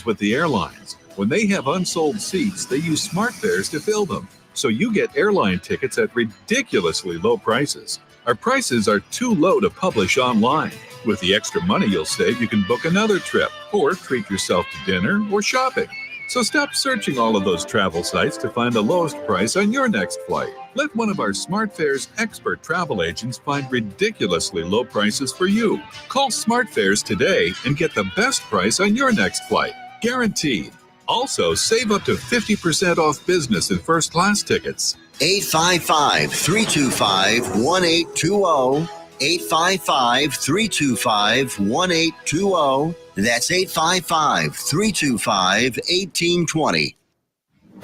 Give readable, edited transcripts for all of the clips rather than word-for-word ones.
deals with the airlines. When they have unsold seats, they use SmartFares to fill them. So you get airline tickets at ridiculously low prices. Our prices are too low to publish online. With the extra money you'll save, you can book another trip or treat yourself to dinner or shopping. So stop searching all of those travel sites to find the lowest price on your next flight. Let one of our SmartFares expert travel agents find ridiculously low prices for you. Call SmartFares today and get the best price on your next flight. Guaranteed. Also, save up to 50% off business and first class tickets. 855-325-1820. 855-325-1820. That's 855-325-1820.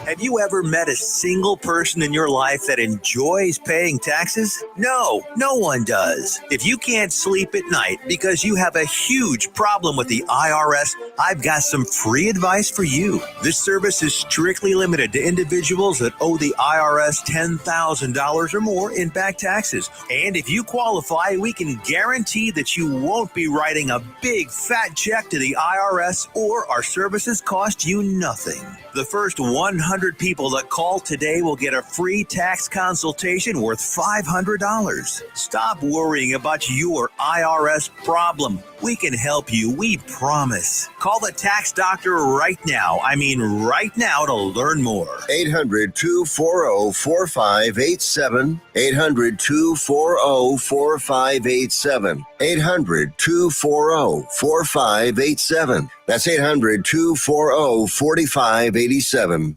Have you ever met a single person in your life that enjoys paying taxes? No one does. If you can't sleep at night because you have a huge problem with the IRS, I've got some free advice for you. This service is strictly limited to individuals that owe the IRS $10,000 or more in back taxes. And if you qualify, we can guarantee that you won't be writing a big fat check to the IRS, or our services cost you nothing. The first 100 people that call today will get a free tax consultation worth $500. Stop worrying about your IRS problem. We can help you, we promise. Call the tax doctor right now. I mean right now, to learn more. 800-240-4587. 800-240-4587. 800-240-4587. That's 800-240-4587.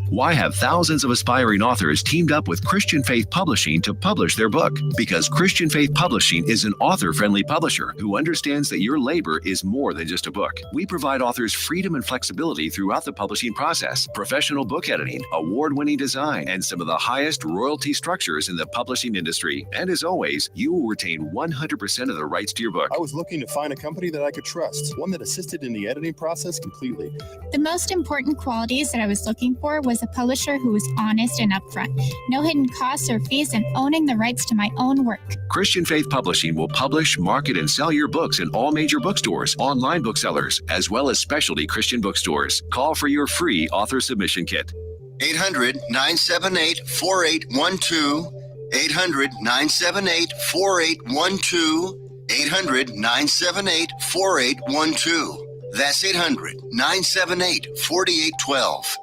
Why have thousands of aspiring authors teamed up with Christian Faith Publishing to publish their book? Because Christian Faith Publishing is an author-friendly publisher who understands that your labor is more than just a book. We provide authors freedom and flexibility throughout the publishing process, professional book editing, award-winning design, and some of the highest royalty structures in the publishing industry. And as always, you will retain 100% of the rights to your book. I was looking to find a company that I could trust, one that assisted in the editing process completely. The most important qualities that I was looking for was a publisher who was honest and upfront, no hidden costs or fees, and owning the rights to my own work. Christian Faith Publishing will publish, market, and sell your books in all major bookstores, online booksellers, as well as specialty Christian bookstores. Call for your free author submission kit. 800-978-4812. 800-978-4812. 800-978-4812. That's 800-978-4812.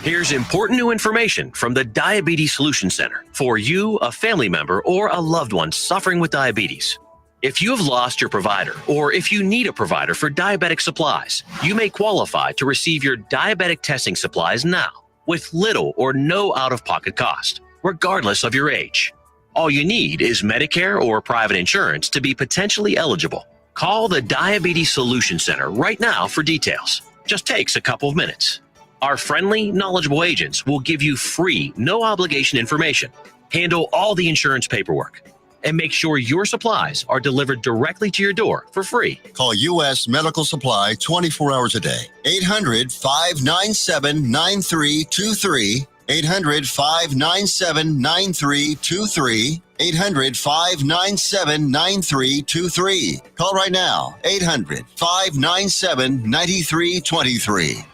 Here's important new information from the Diabetes Solution Center for you, a family member, or a loved one suffering with diabetes. If you have lost your provider, or if you need a provider for diabetic supplies, you may qualify to receive your diabetic testing supplies now with little or no out-of-pocket cost, regardless of your age. All you need is Medicare or private insurance to be potentially eligible. Call the Diabetes Solution Center right now for details. Just takes a couple of minutes. Our friendly, knowledgeable agents will give you free, no-obligation information, handle all the insurance paperwork, and make sure your supplies are delivered directly to your door for free. Call U.S. Medical Supply 24 hours a day. 800-597-9323. 800-597-9323. 800-597-9323. Call right now. 800-597-9323.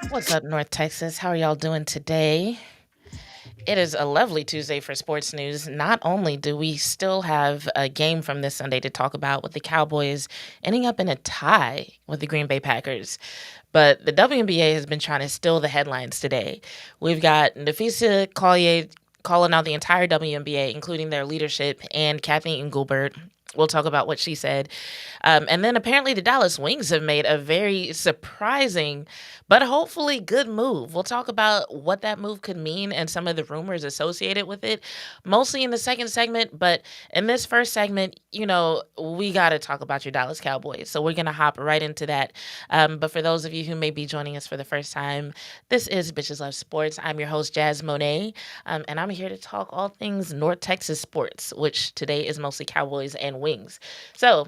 What's up, North Texas? How are y'all doing today? It is a lovely Tuesday for sports news. Not only do we still have a game from this Sunday to talk about with the Cowboys ending up in a tie with the Green Bay Packers, but the WNBA has been trying to steal the headlines today. We've got Nafisa Collier calling out the entire WNBA, including their leadership, and Kathleen Engelbert We'll talk about what she said. And then apparently the Dallas Wings have made a very surprising, but hopefully good move. We'll talk about what that move could mean and some of the rumors associated with it, mostly in the second segment. But in this first segment, we got to talk about your Dallas Cowboys. So we're going to hop right into that. But for those of you who may be joining us for the first time, this is Bitches Love Sports. I'm your host, Jazz Monet, and I'm here to talk all things North Texas sports, which today is mostly Cowboys and Wings. So,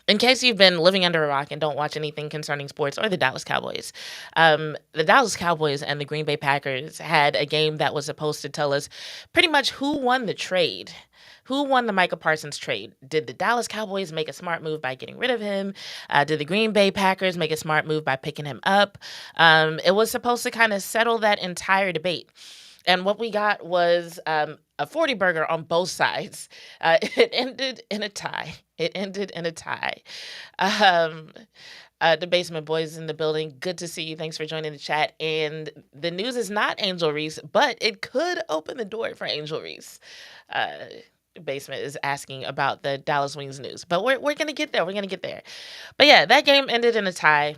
in case you've been living under a rock and don't watch anything concerning sports or the Dallas Cowboys, the Dallas Cowboys and the Green Bay Packers had a game that was supposed to tell us pretty much who won the trade. Who won the Micah Parsons trade? Did the Dallas Cowboys make a smart move by getting rid of him? Did the Green Bay Packers make a smart move by picking him up? It was supposed to kind of settle that entire debate. And what we got was a 40 burger on both sides. It ended in a tie. The Basement Boys in the building. Good to see you. Thanks for joining the chat. And the news is not Angel Reese, but it could open the door for Angel Reese. Basement is asking about the Dallas Wings news. But we're going to get there. But yeah, that game ended in a tie.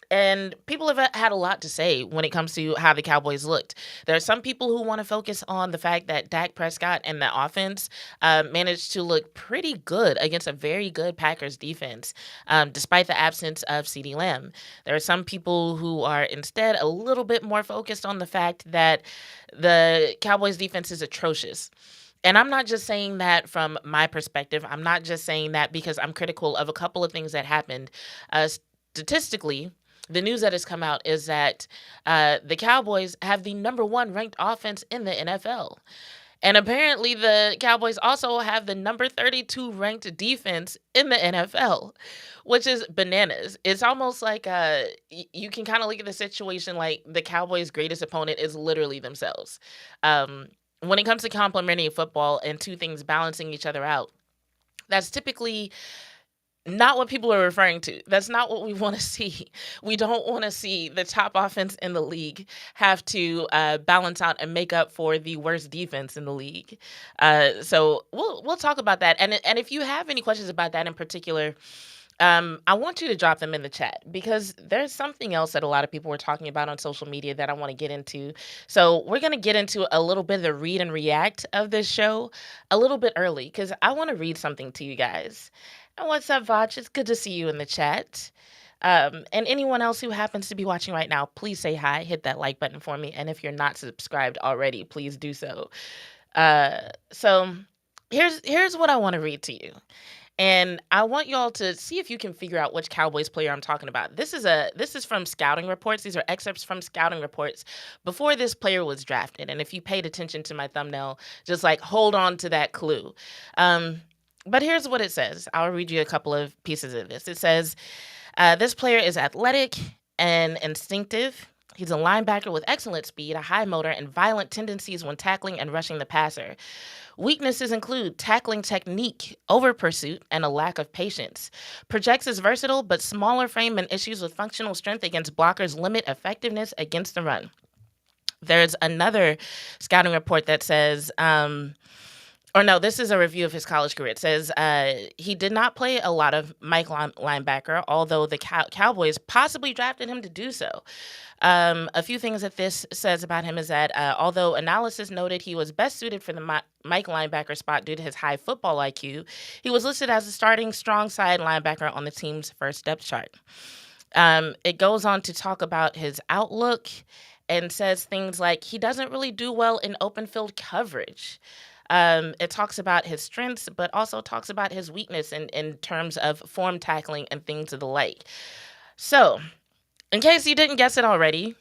And people have had a lot to say when it comes to how the Cowboys looked. There are some people who want to focus on the fact that Dak Prescott and the offense managed to look pretty good against a very good Packers defense, despite the absence of CeeDee Lamb. There are some people who are instead a little bit more focused on the fact that the Cowboys defense is atrocious. And I'm not just saying that from my perspective. I'm not just saying that because I'm critical of a couple of things that happened. Statistically, the news that has come out is that the Cowboys have the number 1 ranked offense in the NFL. And apparently the Cowboys also have the number 32 ranked defense in the NFL, which is bananas. It's almost like you can kind of look at the situation like the Cowboys' greatest opponent is literally themselves. When it comes to complementary football and two things balancing each other out, that's typically not what people are referring to. That's not what we want to see. We don't want to see the top offense in the league have to balance out and make up for the worst defense in the league. So we'll talk about that. And if you have any questions about that in particular, I want you to drop them in the chat because there's something else that a lot of people were talking about on social media that I want to get into. So we're going to get into a little bit of the read and react of this show a little bit early because I want to read something to you guys. And what's up, Vach? It's good to see you in the chat. And anyone else who happens to be watching right now, please say hi. Hit that like button for me. And if you're not subscribed already, please do so. So here's what I want to read to you. And I want y'all to see if you can figure out which Cowboys player I'm talking about. This is from scouting reports. These are excerpts from scouting reports before this player was drafted. And if you paid attention to my thumbnail, just like hold on to that clue. But here's what it says. I'll read you a couple of pieces of this. It says, this player is athletic and instinctive. He's a linebacker with excellent speed, a high motor, and violent tendencies when tackling and rushing the passer. Weaknesses include tackling technique, over pursuit, and a lack of patience. Projects as versatile, but smaller frame and issues with functional strength against blockers limit effectiveness against the run. There's another scouting report that says, this is a review of his college career. It says he did not play a lot of Mike linebacker, although the Cowboys possibly drafted him to do so. A few things that this says about him is that although analysis noted he was best suited for the Mike linebacker spot due to his high football IQ, he was listed as a starting strong side linebacker on the team's first depth chart. It goes on to talk about his outlook and says things like he doesn't really do well in open field coverage. It talks about his strengths, but also talks about his weakness in terms of form tackling and things of the like. So, in case you didn't guess it already,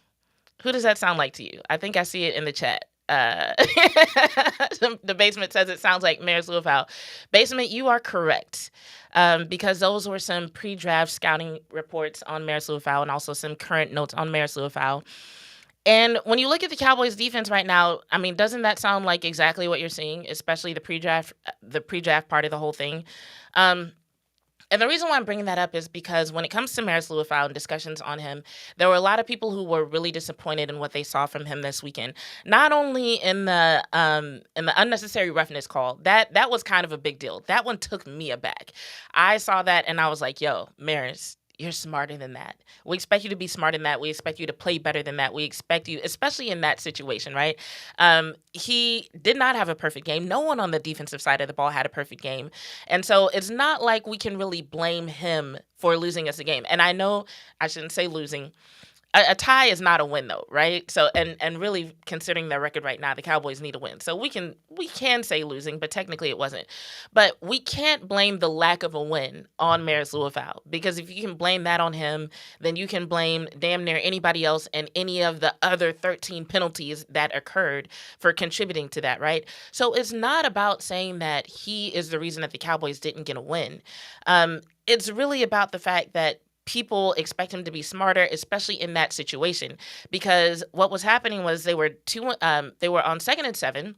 who does that sound like to you? I think I see it in the chat. The Basement says it sounds like Marist Liufau. Basement, you are correct. Because those were some pre-draft scouting reports on Marist Liufau and also some current notes on Marist Liufau. And when you look at the Cowboys defense right now, I mean, doesn't that sound like exactly what you're seeing, especially the pre-draft part of the whole thing? And the reason why I'm bringing that up is because when it comes to Marist Liufau and discussions on him, there were a lot of people who were really disappointed in what they saw from him this weekend. Not only in the unnecessary roughness call, that was kind of a big deal. That one took me aback. I saw that and I was like, "Yo, Marist, you're smarter than that. We expect you to be smarter than that. We expect you to play better than that. We expect you, especially in that situation, right?" He did not have a perfect game. No one on the defensive side of the ball had a perfect game. And so it's not like we can really blame him for losing us a game. And I know I shouldn't say losing. A tie is not a win though, right? So and really considering their record right now, the Cowboys need a win. So we can say losing, but technically it wasn't. But we can't blame the lack of a win on Marist Liufau, because if you can blame that on him, then you can blame damn near anybody else and any of the other 13 penalties that occurred for contributing to that, right? So it's not about saying that he is the reason that the Cowboys didn't get a win. It's really about the fact that people expect him to be smarter, especially in that situation, because what was happening was they were on 2nd and 7,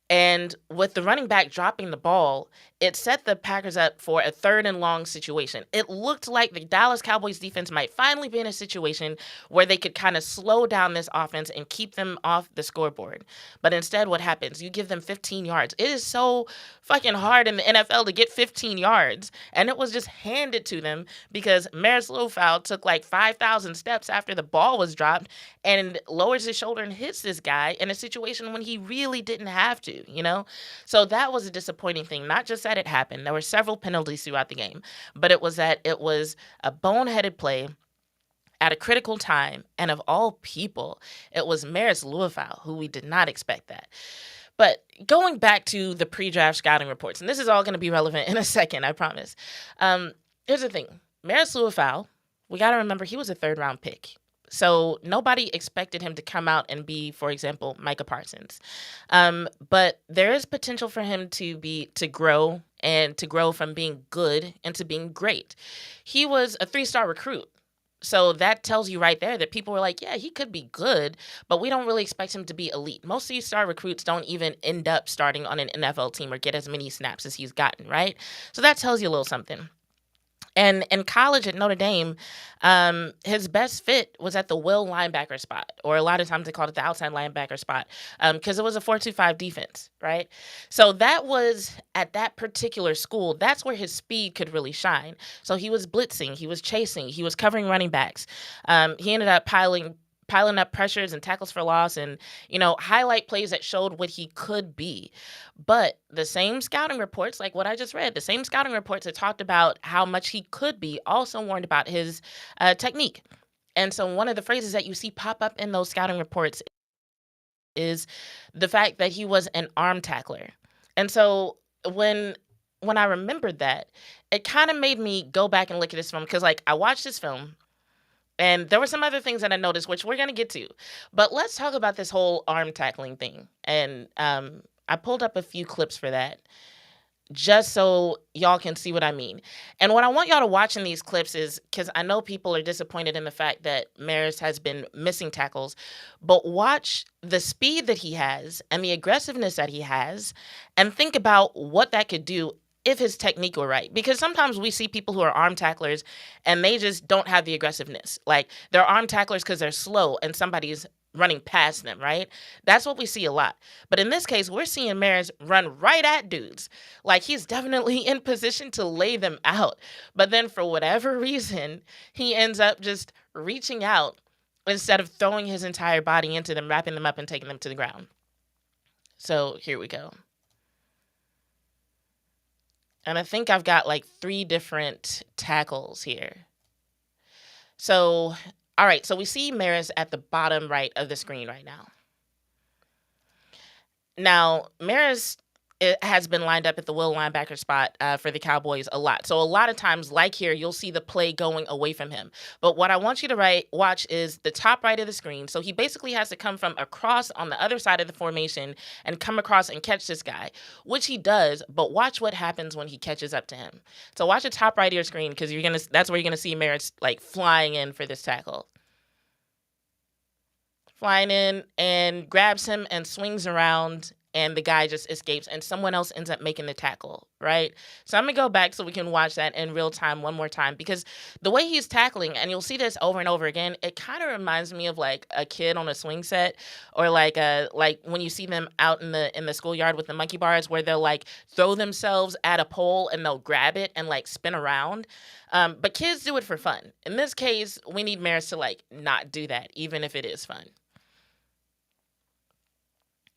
and with the running back dropping the ball, it set the Packers up for a 3rd and long situation. It looked like the Dallas Cowboys defense might finally be in a situation where they could kind of slow down this offense and keep them off the scoreboard. But instead, what happens? You give them 15 yards. It is so fucking hard in the NFL to get 15 yards. And it was just handed to them because Marist Liufau took like 5,000 steps after the ball was dropped and lowers his shoulder and hits this guy in a situation when he really didn't have to, you know? So that was a disappointing thing. Not just that it happened. There were several penalties throughout the game, but it was that it was a boneheaded play at a critical time. And of all people, it was Marist Liufau, who we did not expect that. But going back to the pre-draft scouting reports, and this is all going to be relevant in a second, I promise. Here's the thing. Marist Liufau, we got to remember he was a 3rd-round pick. So nobody expected him to come out and be, for example, Micah Parsons. But there is potential for him to grow from being good into being great. He was a 3-star recruit. So that tells you right there that people were like, yeah, he could be good, but we don't really expect him to be elite. Most of these star recruits don't even end up starting on an NFL team or get as many snaps as he's gotten, right? So that tells you a little something. And in college at Notre Dame, his best fit was at the will linebacker spot, or a lot of times they called it the outside linebacker spot, because it was a 4-2-5 defense, right? So that was, at that particular school, that's where his speed could really shine. So he was blitzing, he was chasing, he was covering running backs. He ended up piling up pressures and tackles for loss and, highlight plays that showed what he could be. But the same scouting reports, like what I just read, the same scouting reports that talked about how much he could be also warned about his technique. And so one of the phrases that you see pop up in those scouting reports is the fact that he was an arm tackler. And so when I remembered that, it kind of made me go back and look at this film, because I watched this film and there were some other things that I noticed, which we're going to get to. But let's talk about this whole arm tackling thing. And I pulled up a few clips for that just so y'all can see what I mean. And what I want y'all to watch in these clips is, because I know people are disappointed in the fact that Marist has been missing tackles, but watch the speed that he has and the aggressiveness that he has and think about what that could do if his technique were right. Because sometimes we see people who are arm tacklers and they just don't have the aggressiveness. Like, they're arm tacklers because they're slow and somebody's running past them, right? That's what we see a lot. But in this case, we're seeing Marist run right at dudes. Like, he's definitely in position to lay them out. But then for whatever reason, he ends up just reaching out instead of throwing his entire body into them, wrapping them up and taking them to the ground. So here we go. And I think I've got 3 different tackles here. So, all right. So we see Marist at the bottom right of the screen right now. Now, Marist has been lined up at the will linebacker spot for the Cowboys a lot. So a lot of times, like here, you'll see the play going away from him. But what I want you to watch is the top right of the screen. So he basically has to come from across on the other side of the formation and come across and catch this guy, which he does. But watch what happens when he catches up to him. So watch the top right of your screen, because that's where you're gonna see Marist flying in for this tackle. Flying in and grabs him and swings around and the guy just escapes and someone else ends up making the tackle, right? So I'm going to go back so we can watch that in real time one more time, because the way he's tackling, and you'll see this over and over again, it kind of reminds me of like a kid on a swing set, or like when you see them out in the schoolyard with the monkey bars, where they'll like throw themselves at a pole and they'll grab it and like spin around. But kids do it for fun. In this case, we need Marist to like not do that, even if it is fun.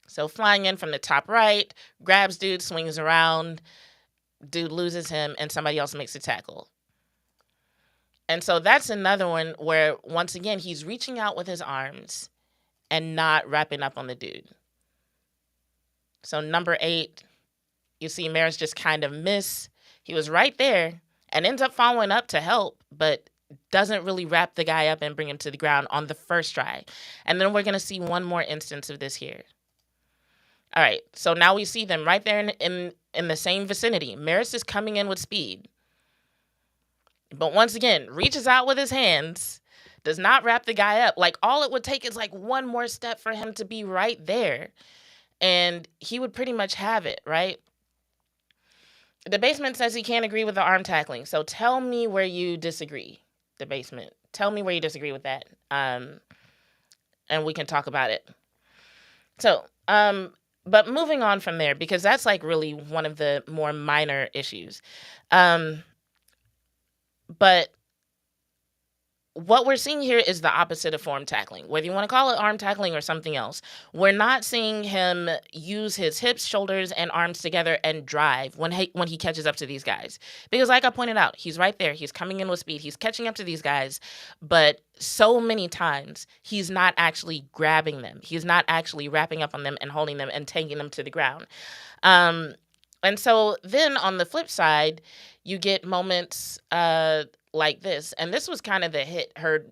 So flying in from the top right, grabs dude, swings around, dude loses him, and somebody else makes a tackle. And so that's another one where, once again, he's reaching out with his arms and not wrapping up on the dude. So number 8, you see Marist just kind of miss. He was right there and ends up following up to help, but doesn't really wrap the guy up and bring him to the ground on the first try. And then we're going to see one more instance of this here. All right, so now we see them right there in the same vicinity. Marist is coming in with speed. But once again, reaches out with his hands, does not wrap the guy up. Like, all it would take is like one more step for him to be right there, and he would pretty much have it, right? The basement says he can't agree with the arm tackling. So tell me where you disagree, the basement. Tell me where you disagree with that, and we can talk about it. So, but moving on from there, because that's like really one of the more minor issues. But what we're seeing here is the opposite of form tackling, whether you want to call it arm tackling or something else. We're not seeing him use his hips, shoulders, and arms together and drive when he catches up to these guys. Because like I pointed out, he's right there. He's coming in with speed. He's catching up to these guys. But so many times, he's not actually grabbing them. He's not actually wrapping up on them and holding them and taking them to the ground. And so then on the flip side, you get moments like this. And this was kind of the hit heard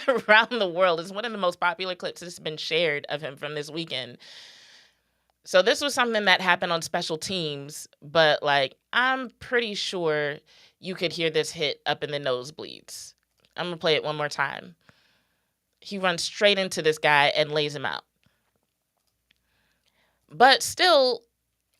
around the world. It's one of the most popular clips that's been shared of him from this weekend. So this was something that happened on special teams, but like, I'm pretty sure you could hear this hit up in the nosebleeds. I'm going to play it one more time. He runs straight into this guy and lays him out. But still,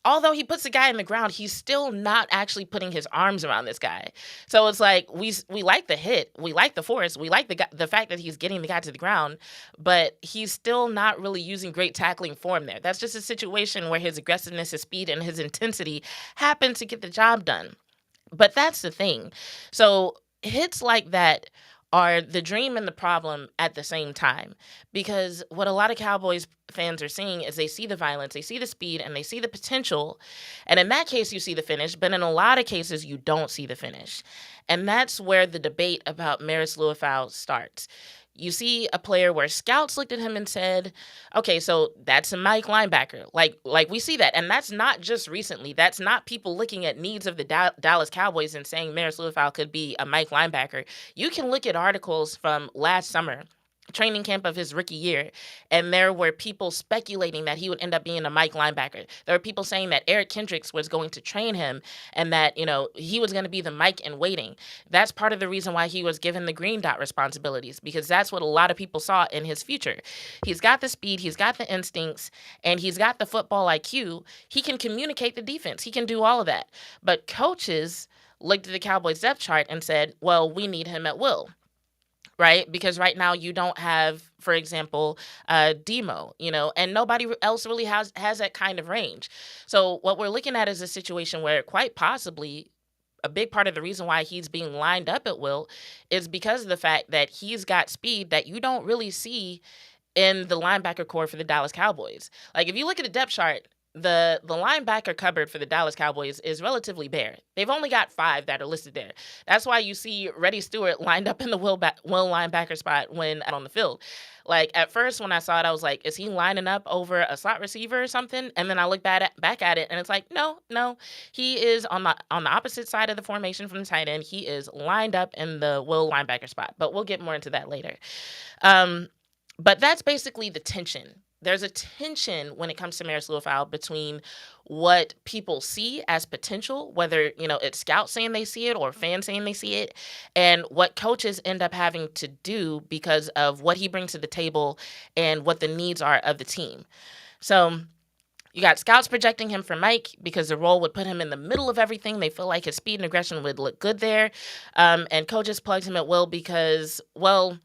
although he puts the guy in the ground, he's still not actually putting his arms around this guy. So it's like, we like the hit, we like the force, we like the fact that he's getting the guy to the ground, but he's still not really using great tackling form there. That's just a situation where his aggressiveness, his speed, and his intensity happen to get the job done. But that's the thing. So hits like that are the dream and the problem at the same time. Because what a lot of Cowboys fans are seeing is they see the violence, they see the speed, and they see the potential. And in that case, you see the finish. But in a lot of cases, you don't see the finish. And that's where the debate about Marist Liufau starts. You see a player where scouts looked at him and said, okay, so that's a Mike linebacker. Like we see that. And that's not just recently. That's not people looking at needs of the Dallas Cowboys and saying Marist Liufau could be a Mike linebacker. You can look at articles from last summer, training camp of his rookie year, and there were people speculating that he would end up being a Mike linebacker. There were people saying that Eric Kendricks was going to train him and that, he was going to be the Mike in waiting. That's part of the reason why he was given the green dot responsibilities, because that's what a lot of people saw in his future. He's got the speed, he's got the instincts, and he's got the football IQ. He can communicate the defense. He can do all of that. But coaches looked at the Cowboys depth chart and said, well, we need him at will. Right? Because right now you don't have, for example, Demo, and nobody else really has that kind of range. So what we're looking at is a situation where quite possibly a big part of the reason why he's being lined up at will is because of the fact that he's got speed that you don't really see in the linebacker core for the Dallas Cowboys. Like, if you look at the depth chart, the linebacker cupboard for the Dallas Cowboys is relatively bare. They've only got 5 that are listed there. That's why you see Reddy Stewart lined up in the will linebacker spot when out on the field. Like, at first when I saw it, I was like, is he lining up over a slot receiver or something? And then I look back at it, and it's like, no. He is on the opposite side of the formation from the tight end. He is lined up in the will linebacker spot. But we'll get more into that later. But that's basically the tension. There's a tension when it comes to Marist Liufau between what people see as potential, whether, it's scouts saying they see it or fans saying they see it, and what coaches end up having to do because of what he brings to the table and what the needs are of the team. So You got scouts projecting him for Mike because the role would put him in the middle of everything. They feel like his speed and aggression would look good there. And coaches plugged him at will because, well,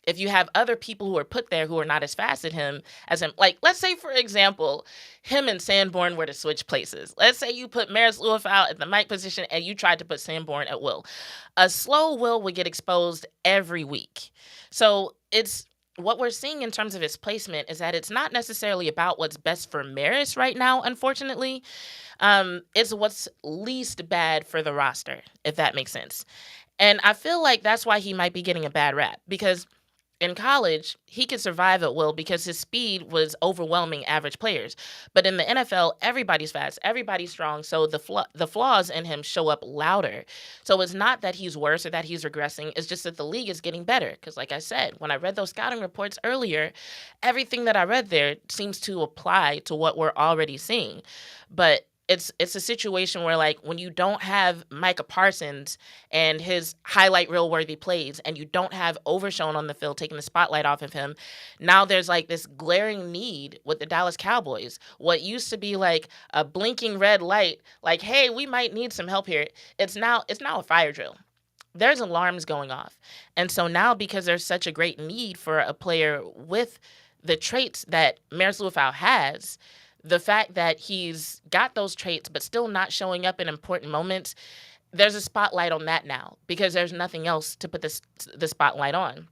if you have other people who are put there who are not as fast as him, like let's say, for example, him and Sanborn were to switch places. Let's say you put Marist Liufau at the Mike position and you tried to put Sanborn at Will. A slow Will would get exposed every week. So it's what we're seeing in terms of his placement is that it's not necessarily about what's best for Marist right now, unfortunately. It's what's least bad for the roster, if that makes sense. And I feel like that's why he might be getting a bad rap because in college, he could survive at will because his speed was overwhelming average players. But in the NFL, everybody's fast, everybody's strong, so the flaws in him show up louder. So it's not that he's worse or that he's regressing, it's just that the league is getting better. Because like I said, when I read those scouting reports earlier, everything that I read there seems to apply to what we're already seeing. But it's a situation where, like, when you don't have Micah Parsons and his highlight reel worthy plays and you don't have Overshown on the field taking the spotlight off of him, now there's like this glaring need with the Dallas Cowboys. What used to be like a blinking red light, like, hey, we might need some help here, it's now a fire drill. There's alarms going off. And so now, because there's such a great need for a player with the traits that Marist Liufau has, the fact that he's got those traits but still not showing up in important moments, there's a spotlight on that now because there's nothing else to put the spotlight on.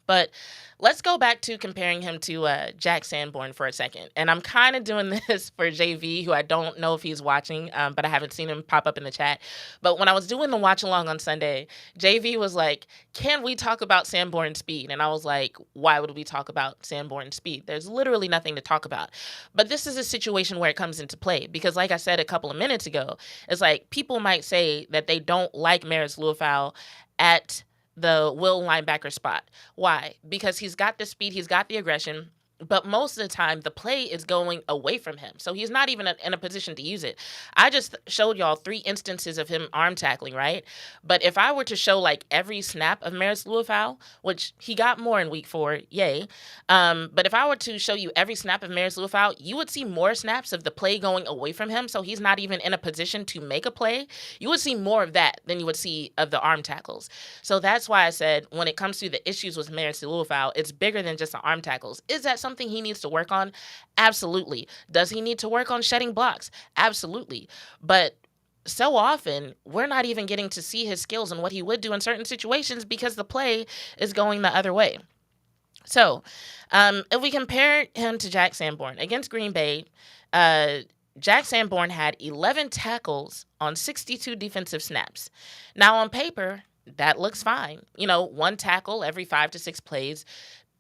But let's go back to comparing him to Jack Sanborn for a second. And I'm kind of doing this for JV, who I don't know if he's watching, but I haven't seen him pop up in the chat. But when I was doing the watch along on Sunday, JV was like, can we talk about Sanborn's speed? And I was like, why would we talk about Sanborn's speed? There's literally nothing to talk about. But this is a situation where it comes into play because, like I said a couple of minutes ago, it's like people might say that they don't like Marist Liufau at the will linebacker spot. Why? Because he's got the speed, he's got the aggression, but most of the time the play is going away from him. So he's not even in a position to use it. I just showed y'all 3 instances of him arm tackling, right? But if I were to show like every snap of Marist Liufau, which he got more in week 4, yay. But if I were to show you every snap of Marist Liufau, you would see more snaps of the play going away from him. So he's not even in a position to make a play. You would see more of that than you would see of the arm tackles. So that's why I said when it comes to the issues with Marist Liufau, it's bigger than just the arm tackles. Is that something he needs to work on? Absolutely. Does he need to work on shedding blocks? Absolutely. But so often, we're not even getting to see his skills and what he would do in certain situations because the play is going the other way. So, if we compare him to Jack Sanborn, against Green Bay, Jack Sanborn had 11 tackles on 62 defensive snaps. Now, on paper, that looks fine. 1 tackle every 5 to 6 plays.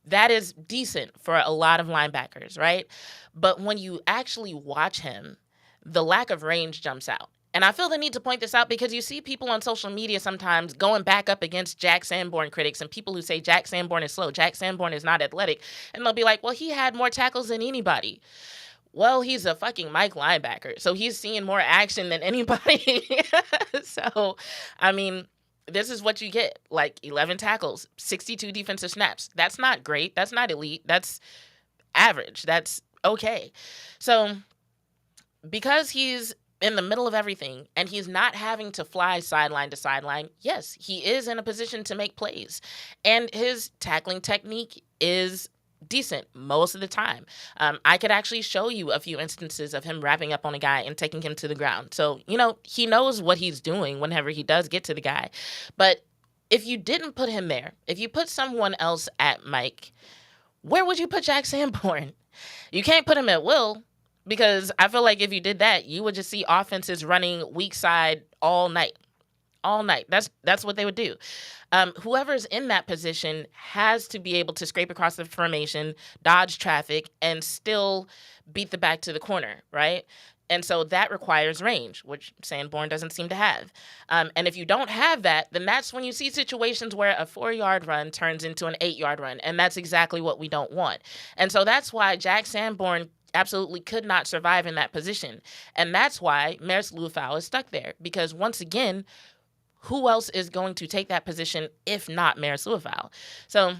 That is decent for a lot of linebackers, right? But when you actually watch him, the lack of range jumps out. And I feel the need to point this out because you see people on social media sometimes going back up against Jack Sanborn critics and people who say Jack Sanborn is slow, Jack Sanborn is not athletic. And they'll be like, well, he had more tackles than anybody. Well, he's a fucking Mike linebacker, so he's seeing more action than anybody. So, I mean, this is what you get, like 11 tackles, 62 defensive snaps. That's not great. That's not elite. That's average. That's okay. So because he's in the middle of everything and he's not having to fly sideline to sideline, yes, he is in a position to make plays. And his tackling technique is decent most of the time. I could actually show you a few instances of him wrapping up on a guy and taking him to the ground. So, he knows what he's doing whenever he does get to the guy. But if you didn't put him there, if you put someone else at Mike, where would you put Jack Sanborn? You can't put him at will because I feel like if you did that, you would just see offenses running weak side all night. All night. That's what they would do. Whoever's in that position has to be able to scrape across the formation, dodge traffic, and still beat the back to the corner, right? And so that requires range, which Sanborn doesn't seem to have. And if you don't have that, then that's when you see situations where a 4-yard run turns into an 8-yard run. And that's exactly what we don't want. And so that's why Jack Sanborn absolutely could not survive in that position. And that's why Marist Liufau is stuck there. Because once again, who else is going to take that position if not Marist Liufau? So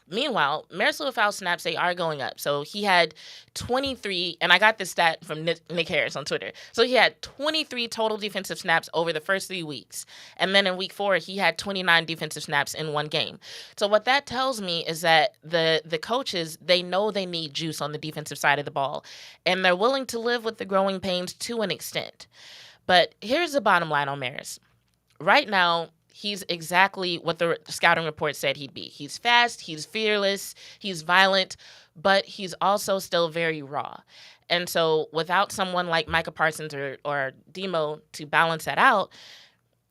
Meanwhile, Marist Liufau snaps, they are going up. So he had 23, and I got this stat from Nick Harris on Twitter. So he had 23 total defensive snaps over the first 3 weeks. And then in week 4, he had 29 defensive snaps in one game. So what that tells me is that the coaches, they know they need juice on the defensive side of the ball, and they're willing to live with the growing pains to an extent. But here's the bottom line on Marist. Right now, he's exactly what the scouting report said he'd be. He's fast, he's fearless, he's violent, but he's also still very raw. And so without someone like Micah Parsons or Demo to balance that out,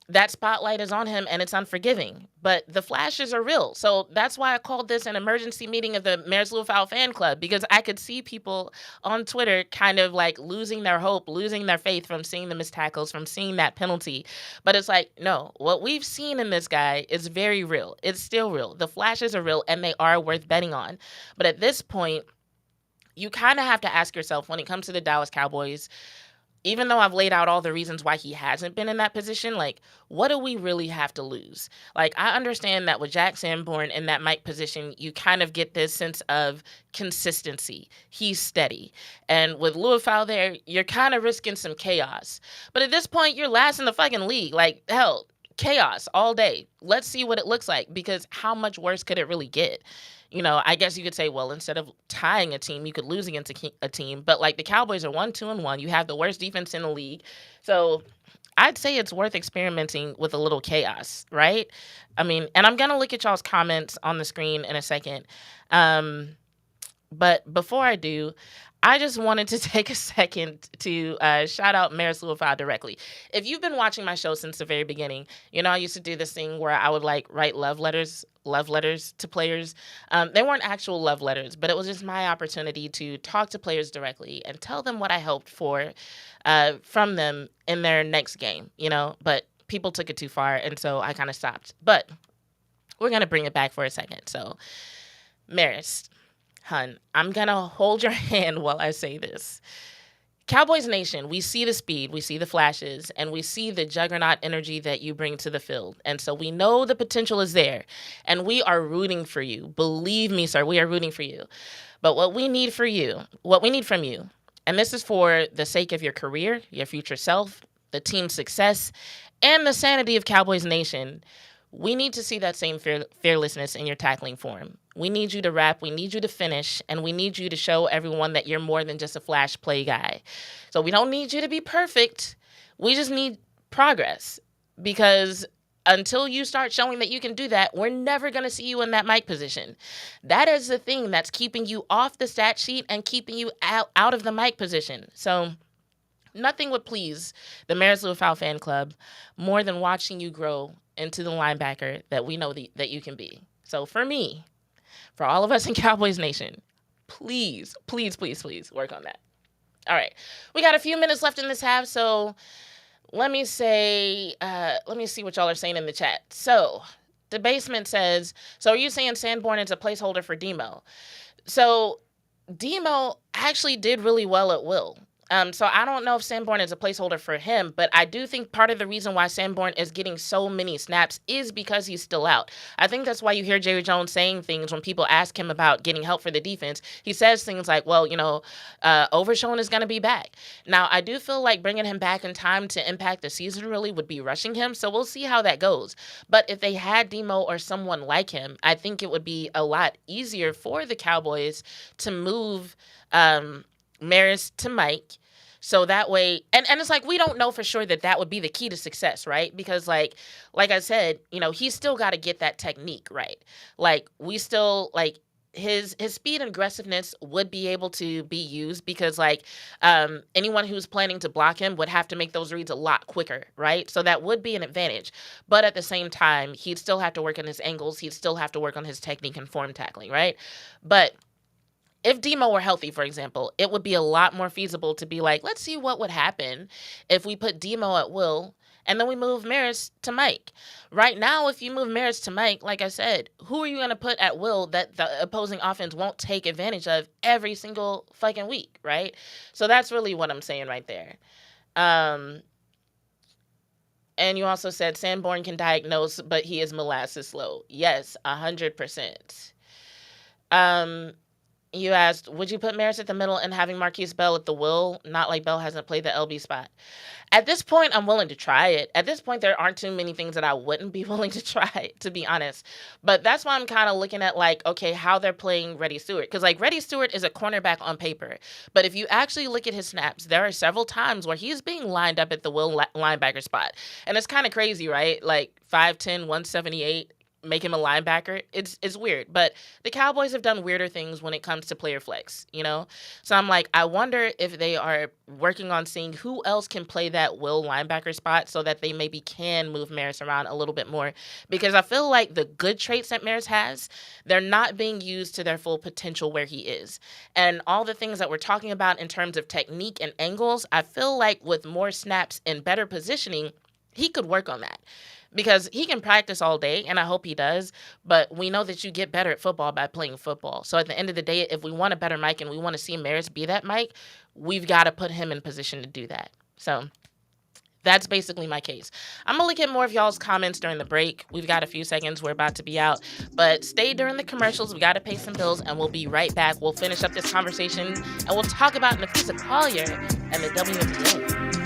that spotlight is on him and it's unforgiving. But the flashes are real. So that's why I called this an emergency meeting of the Marist Liufau Fan Club, because I could see people on Twitter kind of like losing their hope, losing their faith from seeing the missed tackles, from seeing that penalty. But it's like, no, what we've seen in this guy is very real. It's still real. The flashes are real and they are worth betting on. But at this point, you kind of have to ask yourself, when it comes to the Dallas Cowboys, even though I've laid out all the reasons why he hasn't been in that position, like, what do we really have to lose? Like, I understand that with Jack Sanborn in that Mike position, you kind of get this sense of consistency. He's steady. And with Liufau there, you're kind of risking some chaos. But at this point, you're last in the fucking league. Like, hell, chaos all day. Let's see what it looks like, because how much worse could it really get? You know, I guess you could say, well, instead of tying a team, you could lose against a team. But, like, the Cowboys are 1-2-1. You have the worst defense in the league. So I'd say it's worth experimenting with a little chaos, right? I mean, and I'm going to look at y'all's comments on the screen in a second. But before I do, I just wanted to take a second to shout out Marist Liufau directly. If you've been watching my show since the very beginning, you know, I used to do this thing where I would like write love letters to players. They weren't actual love letters, but it was just my opportunity to talk to players directly and tell them what I hoped for from them in their next game, you know, but people took it too far. And so I kind of stopped, but we're going to bring it back for a second. So Marist, hun, I'm going to hold your hand while I say this. Cowboys Nation, we see the speed, we see the flashes, and we see the Juggernaut energy that you bring to the field. And so we know the potential is there, and we are rooting for you. Believe me, sir, we are rooting for you. But what we need from you, and this is for the sake of your career, your future self, the team's success, and the sanity of Cowboys Nation, we need to see that same fearlessness in your tackling form. We need you to rap, we need you to finish, and we need you to show everyone that you're more than just a flash play guy. So we don't need you to be perfect. We just need progress, because until you start showing that you can do that, we're never going to see you in that mic position. That is the thing that's keeping you off the stat sheet and keeping you out of the mic position. So nothing would please the Marist Liufau Fan Club more than watching you grow into the linebacker that we know that you can be. So for me, for all of us in Cowboys Nation, please, please, please, please work on that. All right. We got a few minutes left in this half, so let me see what y'all are saying in the chat. So the basement says, so are you saying Sanborn is a placeholder for Demo? So Demo actually did really well at will. So I don't know if Sanborn is a placeholder for him, but I do think part of the reason why Sanborn is getting so many snaps is because he's still out. I think that's why you hear Jerry Jones saying things when people ask him about getting help for the defense. He says things like, well, you know, Overshown is going to be back. Now, I do feel like bringing him back in time to impact the season really would be rushing him, so we'll see how that goes. But if they had Demo or someone like him, I think it would be a lot easier for the Cowboys to move Marist to Mike. So that way, and it's like, we don't know for sure that would be the key to success, right? Because like I said, you know, he's still got to get that technique right. Like, we still, like, his speed and aggressiveness would be able to be used, because like anyone who's planning to block him would have to make those reads a lot quicker, right? So that would be an advantage. But at the same time, he'd still have to work on his angles. He'd still have to work on his technique and form tackling, right? But if Demo were healthy, for example, it would be a lot more feasible to be like, let's see what would happen if we put Demo at will and then we move Marist to Mike. Right now, if you move Marist to Mike, like I said, who are you going to put at will that the opposing offense won't take advantage of every single fucking week, right? So that's really what I'm saying right there. And you also said Sanborn can diagnose, but he is molasses slow. Yes, 100%. Um, you asked, would you put Marist at the middle and having Marquise Bell at the will? Not like Bell hasn't played the LB spot. At this point, I'm willing to try it. At this point, there aren't too many things that I wouldn't be willing to try, to be honest. But that's why I'm kind of looking at, like, okay, how they're playing Reddy Stewart. Because, like, Reddy Stewart is a cornerback on paper. But if you actually look at his snaps, there are several times where he's being lined up at the will linebacker spot. And it's kind of crazy, right? Like, 5'10", 178. Make him a linebacker. It's weird. But the Cowboys have done weirder things when it comes to player flex, you know? So I'm like, I wonder if they are working on seeing who else can play that will linebacker spot so that they maybe can move Marist around a little bit more. Because I feel like the good traits that Marist has, they're not being used to their full potential where he is. And all the things that we're talking about in terms of technique and angles, I feel like with more snaps and better positioning, he could work on that. Because he can practice all day, and I hope he does, but we know that you get better at football by playing football. So at the end of the day, if we want a better Mike and we want to see Marist be that Mike, we've got to put him in position to do that. So that's basically my case. I'm going to look at more of y'all's comments during the break. We've got a few seconds. We're about to be out. But stay during the commercials. We got to pay some bills, and we'll be right back. We'll finish up this conversation, and we'll talk about Nafisa Collier and the WNBA.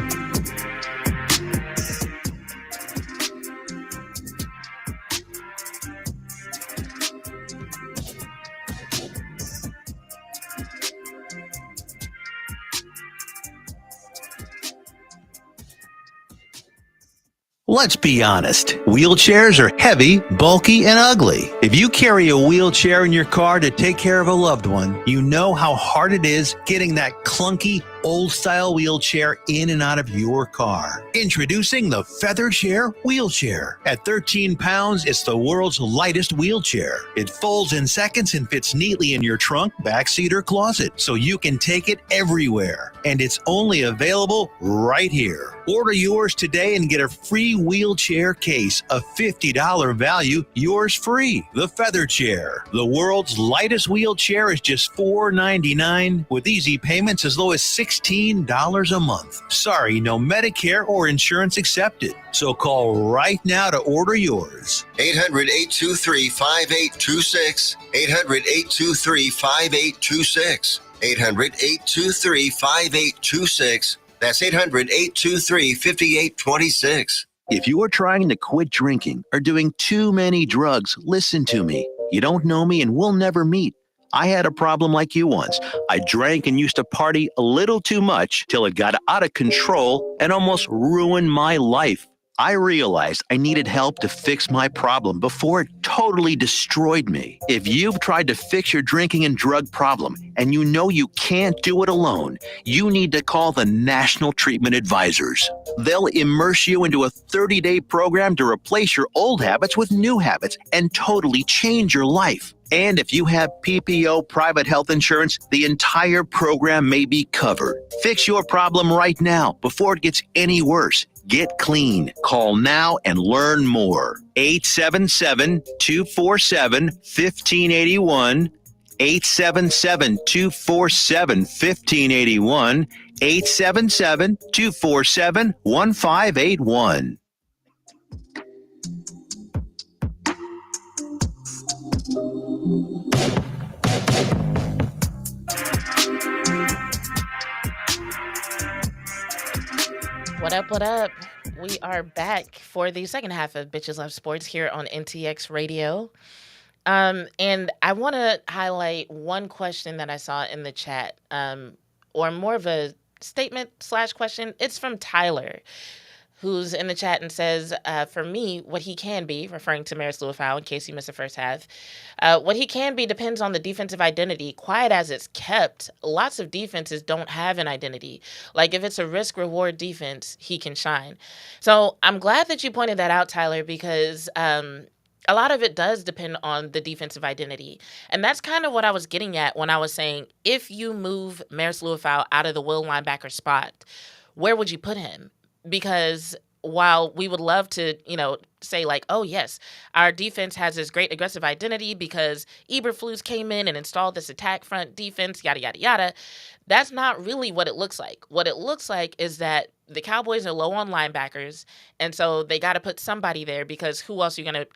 Let's be honest, wheelchairs are heavy, bulky, and ugly. If you carry a wheelchair in your car to take care of a loved one, you know how hard it is getting that clunky, old-style wheelchair in and out of your car. Introducing the Feather Chair Wheelchair. At 13 pounds, it's the world's lightest wheelchair. It folds in seconds and fits neatly in your trunk, backseat, or closet, so you can take it everywhere. And it's only available right here. Order yours today and get a free wheelchair case, a $50 value, yours free. The Feather Chair. The world's lightest wheelchair is just $4.99 with easy payments as low as $16 a month. Sorry, no Medicare or insurance accepted. So call right now to order yours. 800-823-5826. 800-823-5826. 800-823-5826. That's 800-823-5826. If you are trying to quit drinking or doing too many drugs, listen to me. You don't know me and we'll never meet. I had a problem like you once. I drank and used to party a little too much till it got out of control and almost ruined my life. I realized I needed help to fix my problem before it totally destroyed me. If you've tried to fix your drinking and drug problem and you know you can't do it alone, you need to call the National Treatment Advisors. They'll immerse you into a 30-day program to replace your old habits with new habits and totally change your life. And if you have PPO private health insurance, the entire program may be covered. Fix your problem right now before it gets any worse. Get clean. Call now and learn more. 877-247-1581. 877-247-1581. 877-247-1581. What up, what up? We are back for the second half of Bitches Love Sports here on NTX Radio. And I want to highlight one question that I saw in the chat, or more of a statement / question. It's from Tyler, who's in the chat and says, for me, what he can be, referring to Marist Liufau in case you missed the first half, what he can be depends on the defensive identity. Quiet as it's kept, lots of defenses don't have an identity. Like if it's a risk-reward defense, he can shine. So I'm glad that you pointed that out, Tyler, because a lot of it does depend on the defensive identity. And that's kind of what I was getting at when I was saying, if you move Marist Liufau out of the will linebacker spot, where would you put him? Because while we would love to, say like, oh, yes, our defense has this great aggressive identity because Eberflus came in and installed this attack front defense, yada, yada, yada. That's not really what it looks like. What it looks like is that the Cowboys are low on linebackers, and so they got to put somebody there because who else are you going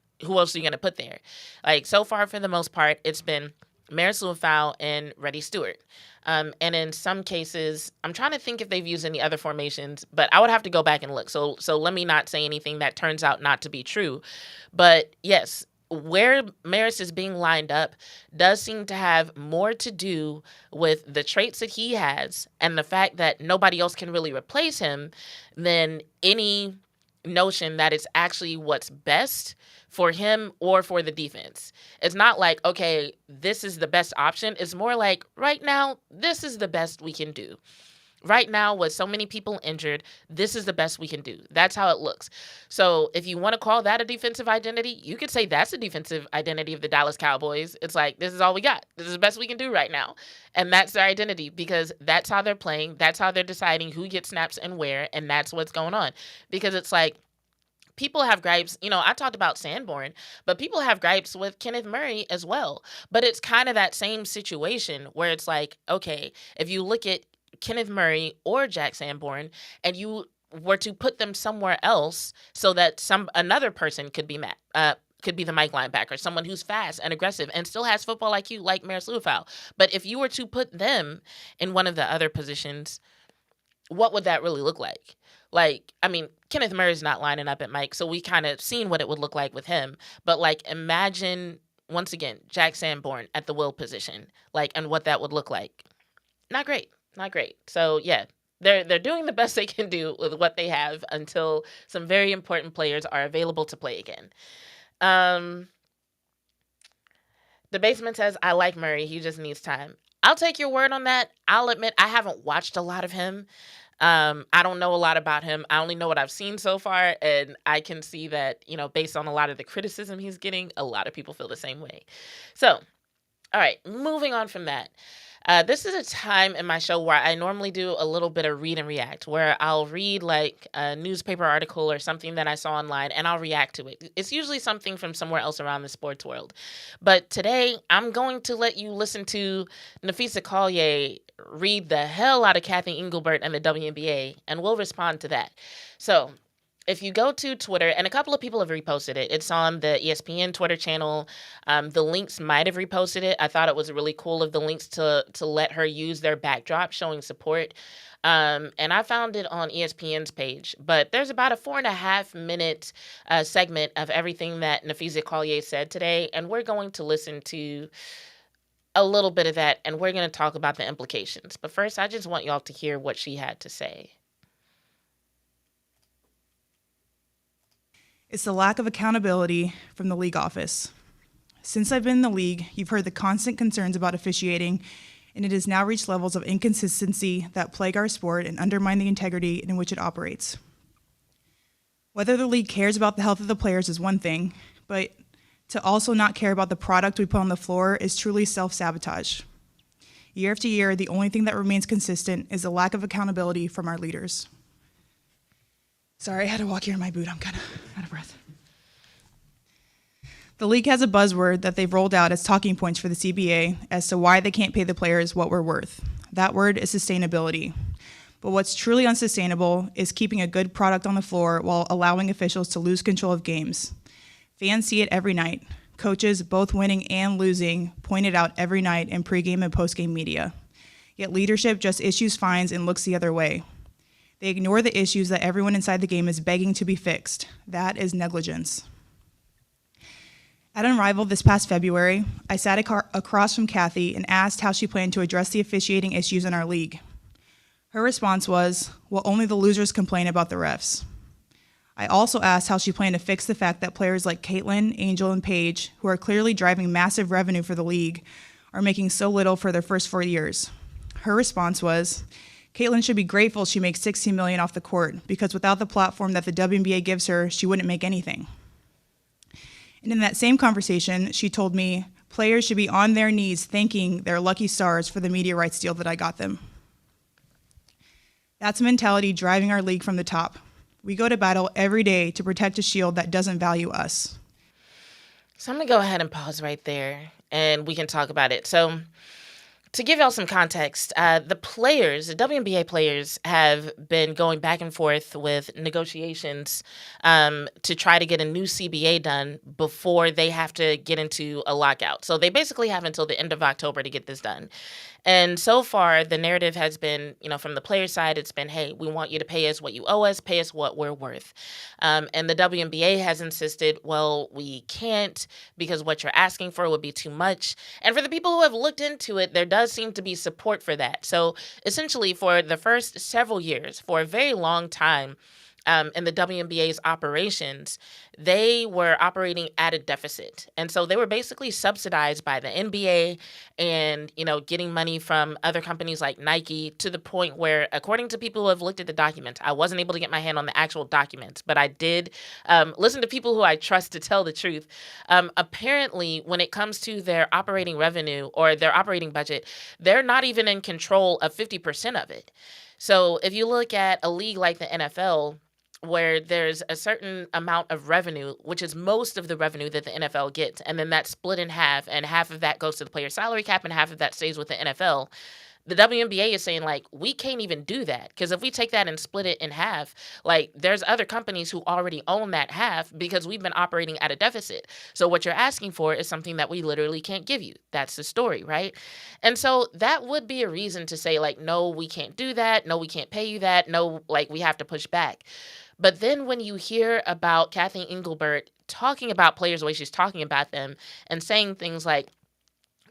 to put there? Like, so far, for the most part, it's been Marist Liufau and Reddy Stewart. And in some cases, I'm trying to think if they've used any other formations, but I would have to go back and look. So let me not say anything that turns out not to be true. But yes, where Marist is being lined up does seem to have more to do with the traits that he has and the fact that nobody else can really replace him than any notion that it's actually what's best for him or for the defense. It's not like, okay, this is the best option. It's more like, right now, this is the best we can do. Right now, with so many people injured, this is the best we can do. That's how it looks. So if you want to call that a defensive identity, you could say that's the defensive identity of the Dallas Cowboys. It's like, this is all we got. This is the best we can do right now. And that's their identity because that's how they're playing. That's how they're deciding who gets snaps and where. And that's what's going on. Because it's like, people have gripes. I talked about Sanborn, but people have gripes with Kenneth Murray as well. But it's kind of that same situation where it's like, okay, if you look at Kenneth Murray or Jack Sanborn and you were to put them somewhere else so that another person could be the Mike linebacker, someone who's fast and aggressive and still has football IQ like Marist Liufau. But if you were to put them in one of the other positions, what would that really look like? Kenneth Murray's not lining up at Mike, so we kind of seen what it would look like with him. But, imagine, once again, Jack Sanborn at the will position, and what that would look like. Not great. Not great. So, yeah, they're doing the best they can do with what they have until some very important players are available to play again. The Basement says, I like Murray. He just needs time. I'll take your word on that. I'll admit I haven't watched a lot of him. I don't know a lot about him. I only know what I've seen so far, and I can see that, based on a lot of the criticism he's getting, a lot of people feel the same way. So, all right, moving on from that. This is a time in my show where I normally do a little bit of read and react, where I'll read a newspaper article or something that I saw online and I'll react to it. It's usually something from somewhere else around the sports world. But today I'm going to let you listen to Napheesa Collier read the hell out of Kathy Engelbert and the WNBA, and we'll respond to that. So if you go to Twitter, and a couple of people have reposted it. It's on the ESPN Twitter channel. The Lynx might have reposted it. I thought it was really cool of the Lynx to let her use their backdrop showing support. And I found it on ESPN's page. But there's about a 4.5-minute segment of everything that Napheesa Collier said today. And we're going to listen to a little bit of that, and we're going to talk about the implications. But first, I just want y'all to hear what she had to say. It's the lack of accountability from the league office. Since I've been in the league, you've heard the constant concerns about officiating, and it has now reached levels of inconsistency that plague our sport and undermine the integrity in which it operates. Whether the league cares about the health of the players is one thing, but to also not care about the product we put on the floor is truly self-sabotage. Year after year, the only thing that remains consistent is the lack of accountability from our leaders. Sorry, I had to walk here in my boot. I'm kind of out of breath. The league has a buzzword that they've rolled out as talking points for the CBA as to why they can't pay the players what we're worth. That word is sustainability. But what's truly unsustainable is keeping a good product on the floor while allowing officials to lose control of games. Fans see it every night. Coaches, both winning and losing, point it out every night in pregame and postgame media. Yet leadership just issues fines and looks the other way. They ignore the issues that everyone inside the game is begging to be fixed. That is negligence. At Unrivaled this past February, I sat across from Kathy and asked how she planned to address the officiating issues in our league. Her response was, well, only the losers complain about the refs. I also asked how she planned to fix the fact that players like Caitlin, Angel, and Paige, who are clearly driving massive revenue for the league, are making so little for their first 4 years. Her response was, Caitlin should be grateful she makes $16 million off the court, because without the platform that the WNBA gives her, she wouldn't make anything. And in that same conversation, she told me players should be on their knees thanking their lucky stars for the media rights deal that I got them. That's a mentality driving our league from the top. We go to battle every day to protect a shield that doesn't value us. So I'm going to go ahead and pause right there, and we can talk about it. So To give y'all some context, the WNBA players have been going back and forth with negotiations to try to get a new CBA done before they have to get into a lockout. So they basically have until the end of October to get this done. And so far, the narrative has been, from the player side, it's been, hey, we want you to pay us what you owe us, pay us what we're worth. And the WNBA has insisted, well, we can't because what you're asking for would be too much. And for the people who have looked into it, there does seem to be support for that. So essentially, for the first several years, for a very long time, in the WNBA's operations, they were operating at a deficit. And so they were basically subsidized by the NBA and, getting money from other companies like Nike to the point where, according to people who have looked at the documents, I wasn't able to get my hand on the actual documents, but I did listen to people who I trust to tell the truth. Apparently, when it comes to their operating revenue or their operating budget, they're not even in control of 50% of it. So if you look at a league like the NFL, where there's a certain amount of revenue, which is most of the revenue that the NFL gets, and then that's split in half, and half of that goes to the player salary cap, and half of that stays with the NFL. The WNBA is saying, we can't even do that, because if we take that and split it in half, there's other companies who already own that half because we've been operating at a deficit. So what you're asking for is something that we literally can't give you. That's the story, right? And so that would be a reason to say, no, we can't do that. No, we can't pay you that. No, we have to push back. But then when you hear about Kathy Engelbert talking about players the way she's talking about them and saying things like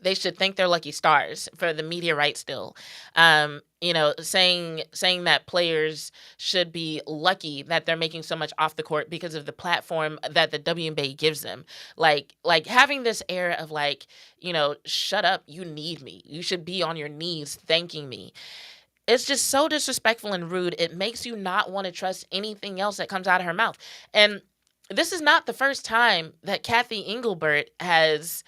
they should thank their lucky stars for the media rights deal, saying that players should be lucky that they're making so much off the court because of the platform that the WNBA gives them. Like having this air of shut up, you need me. You should be on your knees thanking me. It's just so disrespectful and rude. It makes you not want to trust anything else that comes out of her mouth. And this is not the first time that Kathy Engelbert has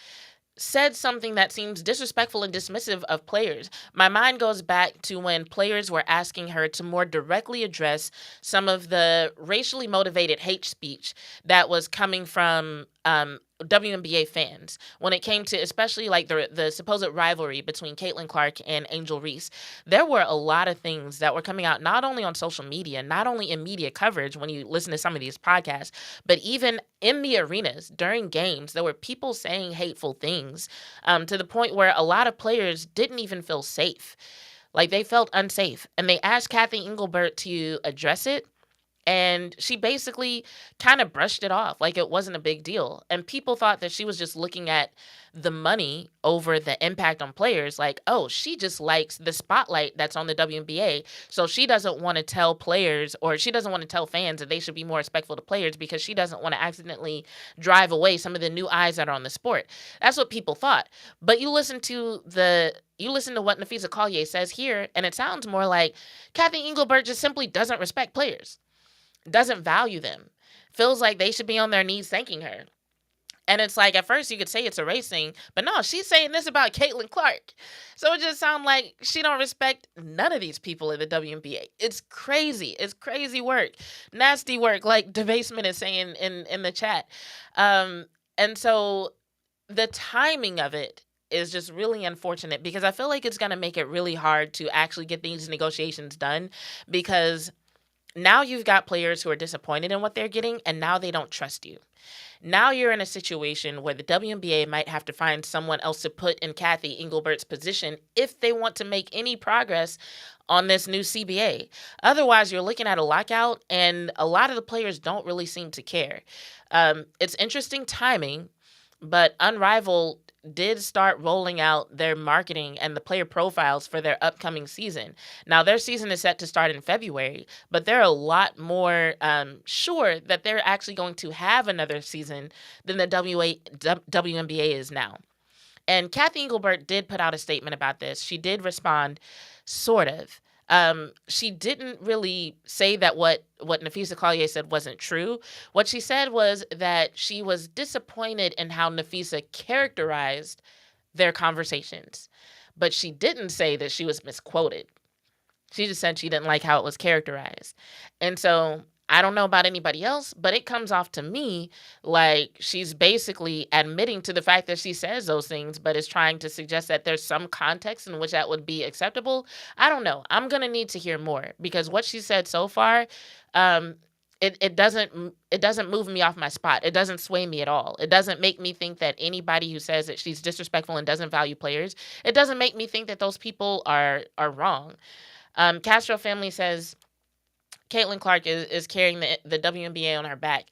said something that seems disrespectful and dismissive of players. My mind goes back to when players were asking her to more directly address some of the racially motivated hate speech that was coming from WNBA fans when it came to especially the supposed rivalry between Caitlin Clark and Angel Reese. There were a lot of things that were coming out not only on social media, not only in media coverage when you listen to some of these podcasts, but even in the arenas during games. There were people saying hateful things to the point where a lot of players didn't even feel safe. They felt unsafe. And they asked Kathy Engelbert to address it. And she basically kind of brushed it off like it wasn't a big deal. And people thought that she was just looking at the money over the impact on players. She just likes the spotlight that's on the WNBA. So she doesn't want to tell players, or she doesn't want to tell fans that they should be more respectful to players because she doesn't want to accidentally drive away some of the new eyes that are on the sport. That's what people thought. But you listen to what Nafisa Collier says here, and it sounds more like Kathy Engelbert just simply doesn't respect players. Doesn't value them, feels like they should be on their knees thanking her. And it's at first you could say it's a race thing, but no, she's saying this about Caitlin Clark. So it just sounds like she don't respect none of these people in the WNBA. It's crazy. It's crazy work. Nasty work, like Debasement is saying in the chat. And so the timing of it is just really unfortunate because I feel like it's going to make it really hard to actually get these negotiations done because now you've got players who are disappointed in what they're getting, and now they don't trust you. Now you're in a situation where the WNBA might have to find someone else to put in Kathy Engelbert's position if they want to make any progress on this new CBA. Otherwise, you're looking at a lockout, and a lot of the players don't really seem to care. It's interesting timing, but Unrivaled did start rolling out their marketing and the player profiles for their upcoming season. Now, their season is set to start in February, but they're a lot more sure that they're actually going to have another season than the WNBA is now. And Kathy Engelbert did put out a statement about this. She did respond, sort of. She didn't really say that what Nafisa Collier said wasn't true. What she said was that she was disappointed in how Nafisa characterized their conversations. But she didn't say that she was misquoted. She just said she didn't like how it was characterized. And so I don't know about anybody else, but it comes off to me like she's basically admitting to the fact that she says those things, but is trying to suggest that there's some context in which that would be acceptable. I don't know. I'm going to need to hear more because what she said so far, um, it doesn't move me off my spot. It doesn't sway me at all. It doesn't make me think that anybody who says that she's disrespectful and doesn't value players, it doesn't make me think that those people are wrong. Castro family says Caitlin Clark is carrying the WNBA on her back.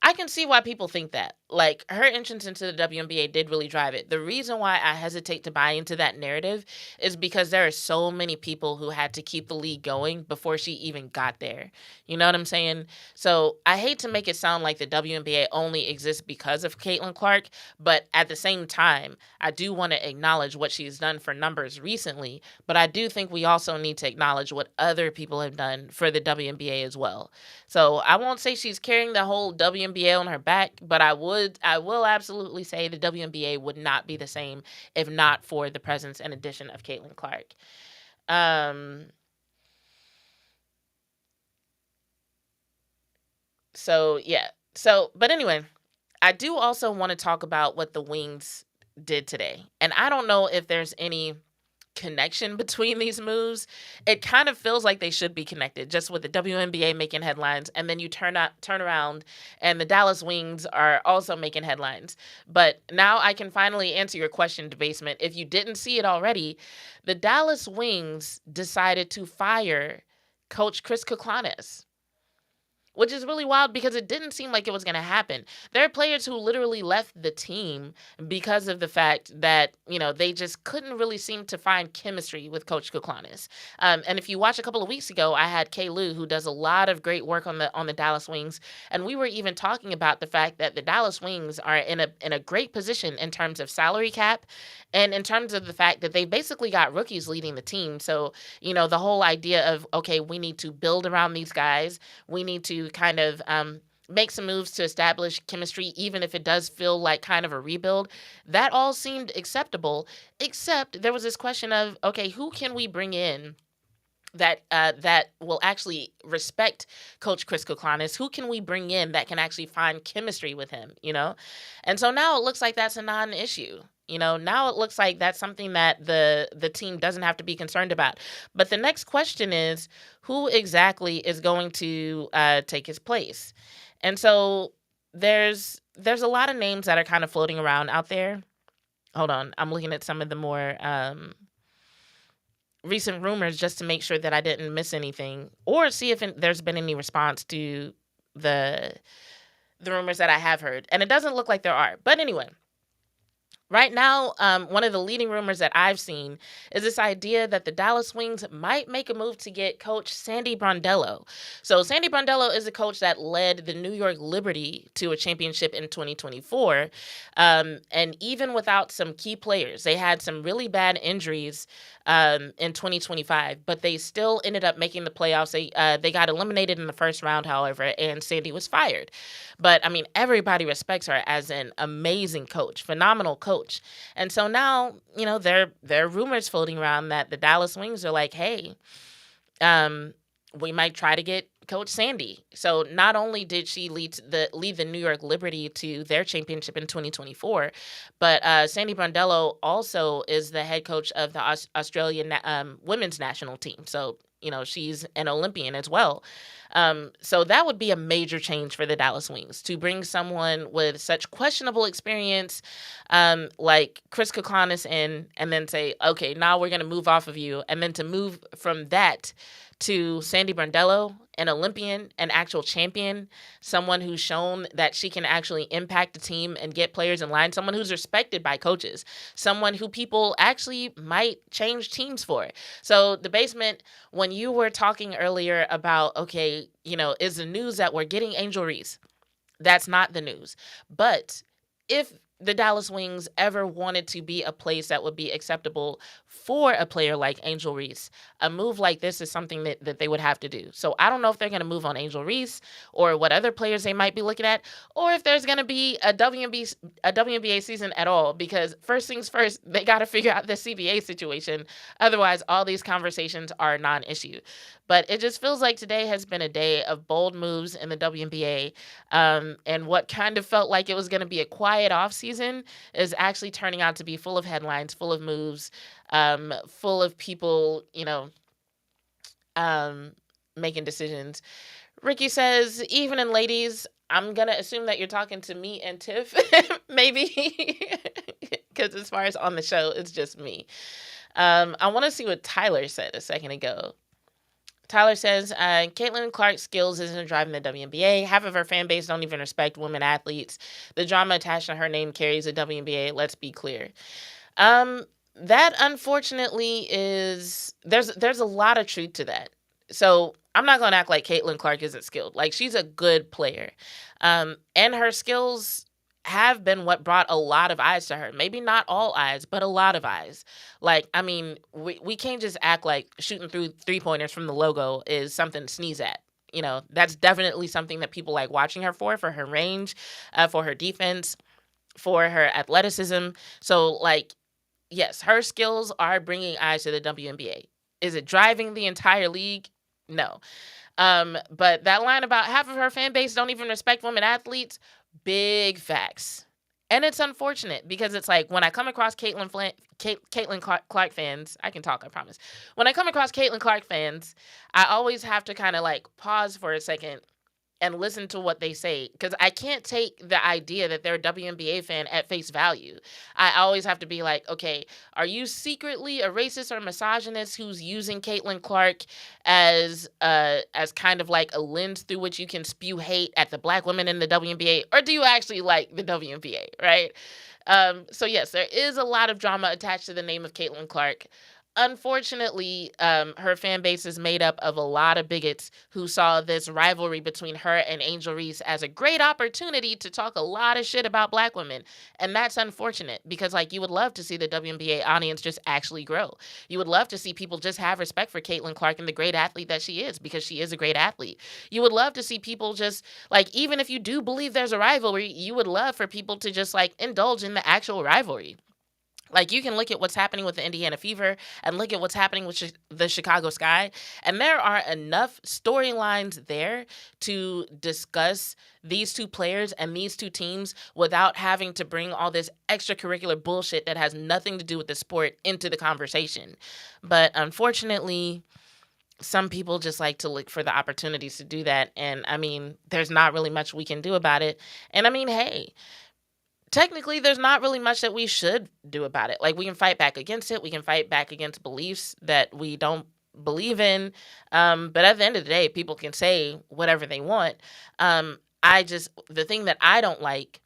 I can see why people think that. Like, her entrance into the WNBA did really drive it. The reason why I hesitate to buy into that narrative is because there are so many people who had to keep the league going before she even got there. You know what I'm saying? So I hate to make it sound like the WNBA only exists because of Caitlin Clark, but at the same time, I do want to acknowledge what she's done for numbers recently, but I do think we also need to acknowledge what other people have done for the WNBA as well. So I won't say she's carrying the whole WNBA on her back, but I will absolutely say the WNBA would not be the same if not for the presence and addition of Caitlin Clark. So yeah. But anyway, I do also want to talk about what the Wings did today. And I don't know if there's any connection between these moves. It kind of feels like they should be connected, just with the WNBA making headlines, and then you turn around and the Dallas Wings are also making headlines. But now I can finally answer your question, Debasement. If you didn't see it already, the Dallas Wings decided to fire Coach Chris Koklanis, which is really wild because it didn't seem like it was going to happen. There are players who literally left the team because of the fact that, they just couldn't really seem to find chemistry with Coach Koklanis. And if you watch a couple of weeks ago, I had Kay Lou, who does a lot of great work on the Dallas Wings, and we were even talking about the fact that the Dallas Wings are in a great position in terms of salary cap and in terms of the fact that they basically got rookies leading the team. So, the whole idea of, okay, we need to build around these guys. We need to kind of make some moves to establish chemistry, even if it does feel like kind of a rebuild. That all seemed acceptable, except there was this question of, okay, who can we bring in that will actually respect Coach Chris Koklanis? Who can we bring in that can actually find chemistry with him, And so now it looks like that's a non-issue. Now it looks like that's something that the team doesn't have to be concerned about. But the next question is, who exactly is going to take his place? And so there's a lot of names that are kind of floating around out there. Hold on, I'm looking at some of the more recent rumors just to make sure that I didn't miss anything or see if there's been any response to the rumors that I have heard. And it doesn't look like there are. But anyway, right now, one of the leading rumors that I've seen is this idea that the Dallas Wings might make a move to get Coach Sandy Brondello. So Sandy Brondello is a coach that led the New York Liberty to a championship in 2024. And even without some key players, they had some really bad injuries in 2025, but they still ended up making the playoffs. They got eliminated in the first round, however, and Sandy was fired. But, I mean, everybody respects her as an amazing coach, phenomenal coach. And so now, there are rumors floating around that the Dallas Wings are like, hey, we might try to get Coach Sandy. So not only did she lead the New York Liberty to their championship in 2024, but Sandy Brondello also is the head coach of the Australian women's national team. So, she's an Olympian as well. So that would be a major change for the Dallas Wings, to bring someone with such questionable experience like Chris Koklanis in, and then say, okay, now we're going to move off of you. And then to move from that to Sandy Brondello, an Olympian, an actual champion, someone who's shown that she can actually impact the team and get players in line, someone who's respected by coaches, someone who people actually might change teams for. So Debasement, when you were talking earlier about, okay, is the news that we're getting Angel Reese? That's not the news. But if the Dallas Wings ever wanted to be a place that would be acceptable for a player like Angel Reese, a move like this is something that they would have to do. So I don't know if they're going to move on Angel Reese or what other players they might be looking at, or if there's going to be a WNBA season at all, because first things first, they got to figure out the CBA situation. Otherwise, all these conversations are non-issue. But it just feels like today has been a day of bold moves in the WNBA. And what kind of felt like it was going to be a quiet offseason is actually turning out to be full of headlines, full of moves, full of people, making decisions. Ricky says, even in ladies, I'm going to assume that you're talking to me and Tiff, maybe, because as far as on the show, it's just me. I want to see what Tyler said a second ago. Tyler says, Caitlin Clark's skills isn't driving the WNBA. Half of her fan base don't even respect women athletes. The drama attached to her name carries the WNBA. Let's be clear. That unfortunately is, there's a lot of truth to that. So I'm not going to act like Caitlin Clark isn't skilled. Like, she's a good player. And her skills have been what brought a lot of eyes to her. Maybe not all eyes, but a lot of eyes. Like, I mean, we can't just act like shooting through three-pointers from the logo is something to sneeze at. That's definitely something that people like watching her for her range, for her defense, for her athleticism. So, like, yes, her skills are bringing eyes to the WNBA. Is it driving the entire league? No. But that line about half of her fan base don't even respect women athletes, big facts. And it's unfortunate because it's like when I come across Caitlin Clark fans, I can talk, I promise. When I come across Caitlin Clark fans, I always have to kind of like pause for a second and listen to what they say, because I can't take the idea that they're a WNBA fan at face value. I always have to be like, okay, are you secretly a racist or misogynist who's using Caitlin Clark as kind of like a lens through which you can spew hate at the black women in the WNBA, or do you actually like the WNBA, right? So yes, there is a lot of drama attached to the name of Caitlin Clark. Unfortunately, her fan base is made up of a lot of bigots who saw this rivalry between her and Angel Reese as a great opportunity to talk a lot of shit about black women. And that's unfortunate because, like, you would love to see the WNBA audience just actually grow. You would love to see people just have respect for Caitlin Clark and the great athlete that she is, because she is a great athlete. You would love to see people just, like, even if you do believe there's a rivalry, you would love for people to just, like, indulge in the actual rivalry. Like, you can look at what's happening with the Indiana Fever and look at what's happening with the Chicago Sky, and there are enough storylines there to discuss these two players and these two teams without having to bring all this extracurricular bullshit that has nothing to do with the sport into the conversation. But unfortunately, some people just like to look for the opportunities to do that, and I mean, there's not really much we can do about it. And I mean, hey, technically, there's not really much that we should do about it. Like, we can fight back against it. We can fight back against beliefs that we don't believe in. But at the end of the day, people can say whatever they want. The thing that I don't like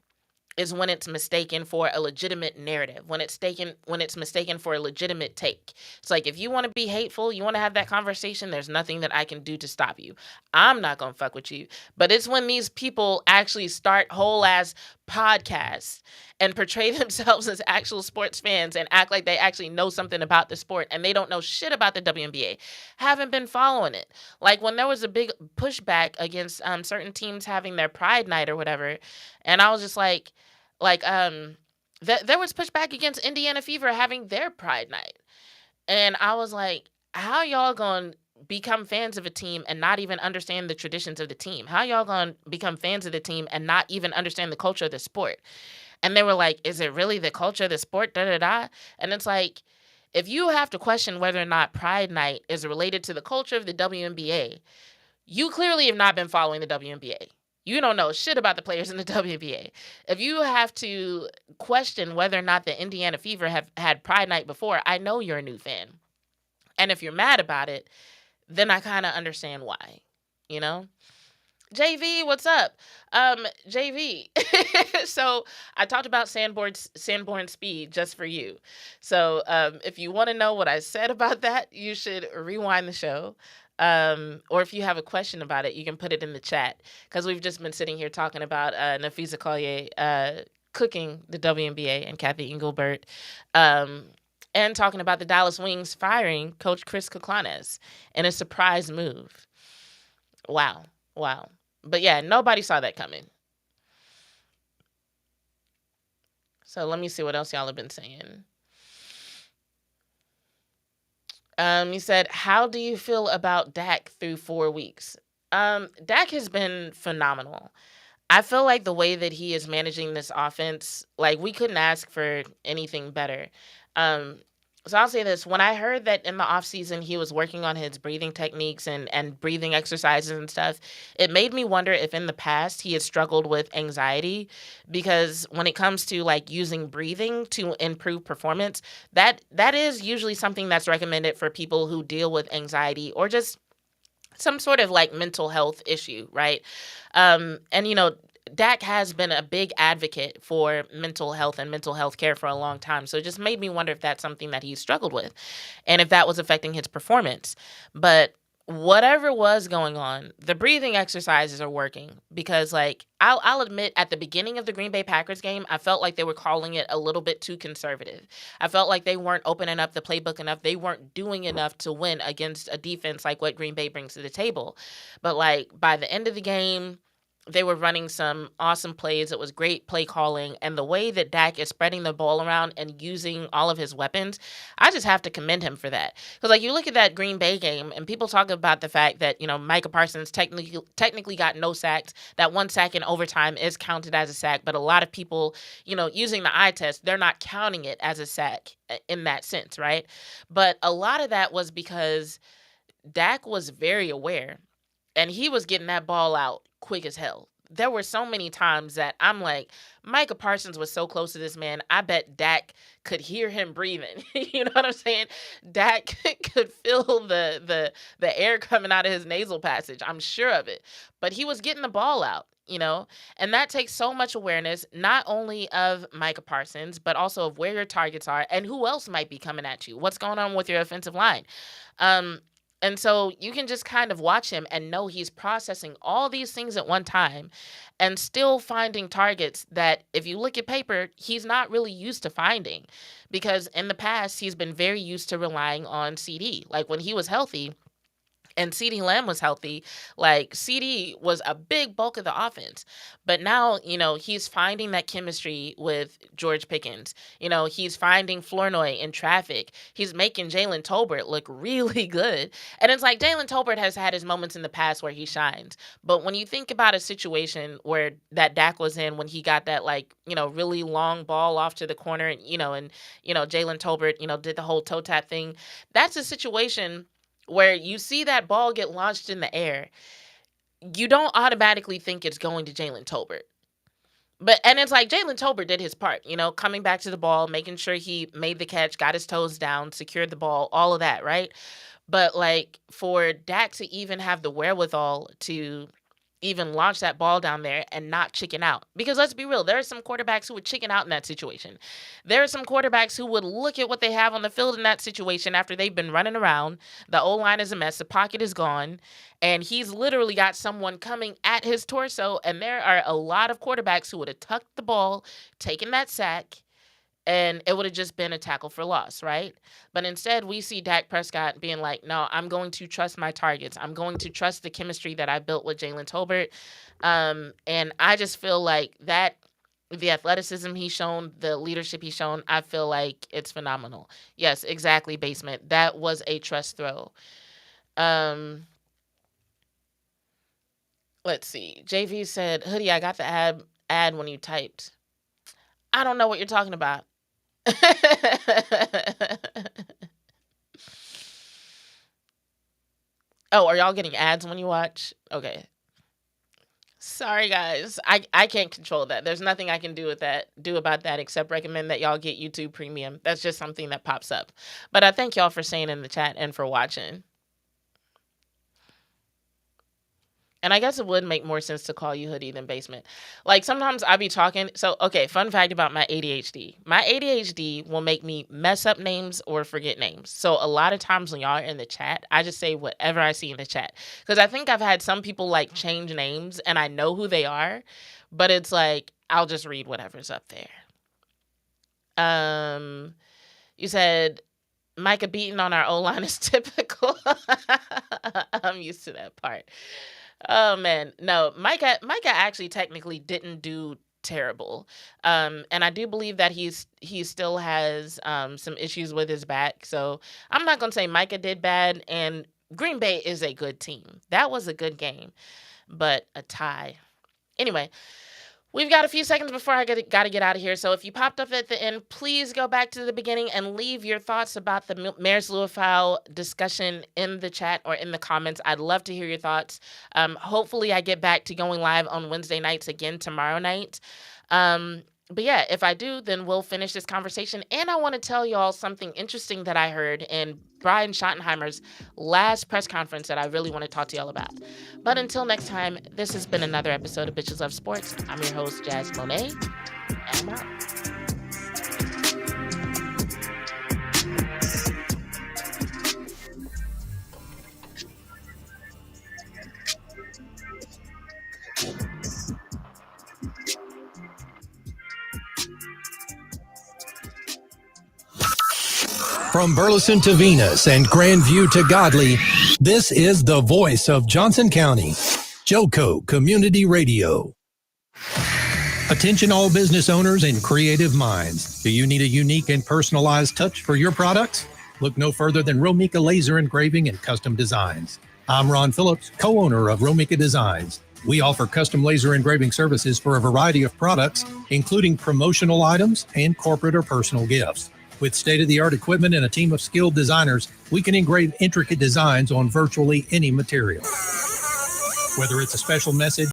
is when it's mistaken for a legitimate narrative, when it's mistaken for a legitimate take. It's like, if you want to be hateful, you want to have that conversation, there's nothing that I can do to stop you. I'm not going to fuck with you. But it's when these people actually start whole ass podcasts and portray themselves as actual sports fans and act like they actually know something about the sport, and they don't know shit about the WNBA, haven't been following it. Like, when there was a big pushback against certain teams having their Pride Night or whatever, and I was just like, there was pushback against Indiana Fever having their Pride Night. And I was like, how y'all going to become fans of a team and not even understand the traditions of the team? How y'all going to become fans of the team and not even understand the culture of the sport? And they were like, is it really the culture of the sport? Da-da-da. And it's like, if you have to question whether or not Pride Night is related to the culture of the WNBA, you clearly have not been following the WNBA. You don't know shit about the players in the WNBA. If you have to question whether or not the Indiana Fever have had Pride Night before, I know you're a new fan. And if you're mad about it, then I kind of understand why, you know? JV, what's up? JV. So I talked about Sanborn Speed just for you. So if you want to know what I said about that, you should rewind the show. Or if you have a question about it, you can put it in the chat, because we've just been sitting here talking about Nafisa Collier cooking the WNBA and Kathy Engelbert, and talking about the Dallas Wings firing Coach Chris Kuklanes in a surprise move. Wow. But yeah, nobody saw that coming. So let me see what else y'all have been saying. You said, how do you feel about Dak through 4 weeks? Dak has been phenomenal. I feel like the way that he is managing this offense, like we couldn't ask for anything better. Um, so I'll say this. When I heard that in the offseason he was working on his breathing techniques and breathing exercises and stuff, it made me wonder if in the past he had struggled with anxiety, because when it comes to like using breathing to improve performance, that is usually something that's recommended for people who deal with anxiety or just some sort of like mental health issue, right? And Dak has been a big advocate for mental health and mental health care for a long time. So it just made me wonder if that's something that he struggled with and if that was affecting his performance. But whatever was going on, the breathing exercises are working, because like I'll admit, at the beginning of the Green Bay Packers game, I felt like they were calling it a little bit too conservative. I felt like they weren't opening up the playbook enough. They weren't doing enough to win against a defense like what Green Bay brings to the table. But like by the end of the game, they were running some awesome plays. It was great play calling. And the way that Dak is spreading the ball around and using all of his weapons, I just have to commend him for that. Because, like, you look at that Green Bay game, and people talk about the fact that, Micah Parsons technically got no sacks. That 1 sack in overtime is counted as a sack. But a lot of people, using the eye test, they're not counting it as a sack in that sense, right? But a lot of that was because Dak was very aware, and he was getting that ball out quick as hell. There were so many times that I'm like, Micah Parsons was so close to this man. I bet Dak could hear him breathing. You know what I'm saying? Dak could feel the air coming out of his nasal passage. I'm sure of it. But he was getting the ball out, and that takes so much awareness, not only of Micah Parsons, but also of where your targets are and who else might be coming at you. What's going on with your offensive line? And so you can just kind of watch him and know he's processing all these things at one time and still finding targets that, if you look at paper, he's not really used to finding. Because in the past, he's been very used to relying on CD. Like when he was healthy and CeeDee Lamb was healthy, like CD was a big bulk of the offense. But now, he's finding that chemistry with George Pickens. He's finding Flournoy in traffic. He's making Jalen Tolbert look really good. And it's like Jalen Tolbert has had his moments in the past where he shines. But when you think about a situation where that Dak was in, when he got that really long ball off to the corner, and Jalen Tolbert, did the whole toe tap thing, that's a situation where you see that ball get launched in the air, you don't automatically think it's going to Jalen Tolbert. And it's like Jalen Tolbert did his part, coming back to the ball, making sure he made the catch, got his toes down, secured the ball, all of that, right? But like for Dak to even have the wherewithal to even launch that ball down there and not chicken out. Because let's be real, there are some quarterbacks who would chicken out in that situation. There are some quarterbacks who would look at what they have on the field in that situation after they've been running around. The O-line is a mess. The pocket is gone. And he's literally got someone coming at his torso. And there are a lot of quarterbacks who would have tucked the ball, taken that sack, and it would have just been a tackle for loss, right? But instead, we see Dak Prescott being like, no, I'm going to trust my targets. I'm going to trust the chemistry that I built with Jalen Tolbert. And I just feel like that, the athleticism he's shown, the leadership he's shown, I feel like it's phenomenal. Yes, exactly, Basement. That was a trust throw. Let's see. JV said, Hoodie, I got the ad when you typed. I don't know what you're talking about. Oh, are y'all getting ads when you watch? Okay. Sorry, guys. I can't control that. There's nothing I can do about that except recommend that y'all get YouTube Premium. That's just something that pops up. But I thank y'all for saying in the chat and for watching. And I guess it would make more sense to call you Hoodie than Basement. Like, sometimes I be talking. So, okay, fun fact about my ADHD. My ADHD will make me mess up names or forget names. So, a lot of times when y'all are in the chat, I just say whatever I see in the chat. Because I think I've had some people, like, change names, and I know who they are. But it's like, I'll just read whatever's up there. You said Micah beating on our O-line is typical. I'm used to that part. Oh man, no, Micah actually technically didn't do terrible. And I do believe that he still has some issues with his back. So I'm not gonna say Micah did bad. And Green Bay is a good team. That was a good game, but a tie. Anyway. We've got a few seconds before I got to get out of here. So if you popped up at the end, please go back to the beginning and leave your thoughts about the Marist Liufau discussion in the chat or in the comments. I'd love to hear your thoughts. Hopefully I get back to going live on Wednesday nights again tomorrow night. But yeah, if I do, then we'll finish this conversation. And I want to tell y'all something interesting that I heard in Brian Schottenheimer's last press conference that I really want to talk to y'all about. But until next time, this has been another episode of Bitches Love Sports. I'm your host, Jazz Monet, and I'm out. From Burleson to Venus and Grandview to Godley, this is the voice of Johnson County, Joco Community Radio. Attention all business owners and creative minds. Do you need a unique and personalized touch for your products? Look no further than Romika Laser Engraving and Custom Designs. I'm Ron Phillips, co-owner of Romika Designs. We offer custom laser engraving services for a variety of products, including promotional items and corporate or personal gifts. With state-of-the-art equipment and a team of skilled designers, we can engrave intricate designs on virtually any material. Whether it's a special message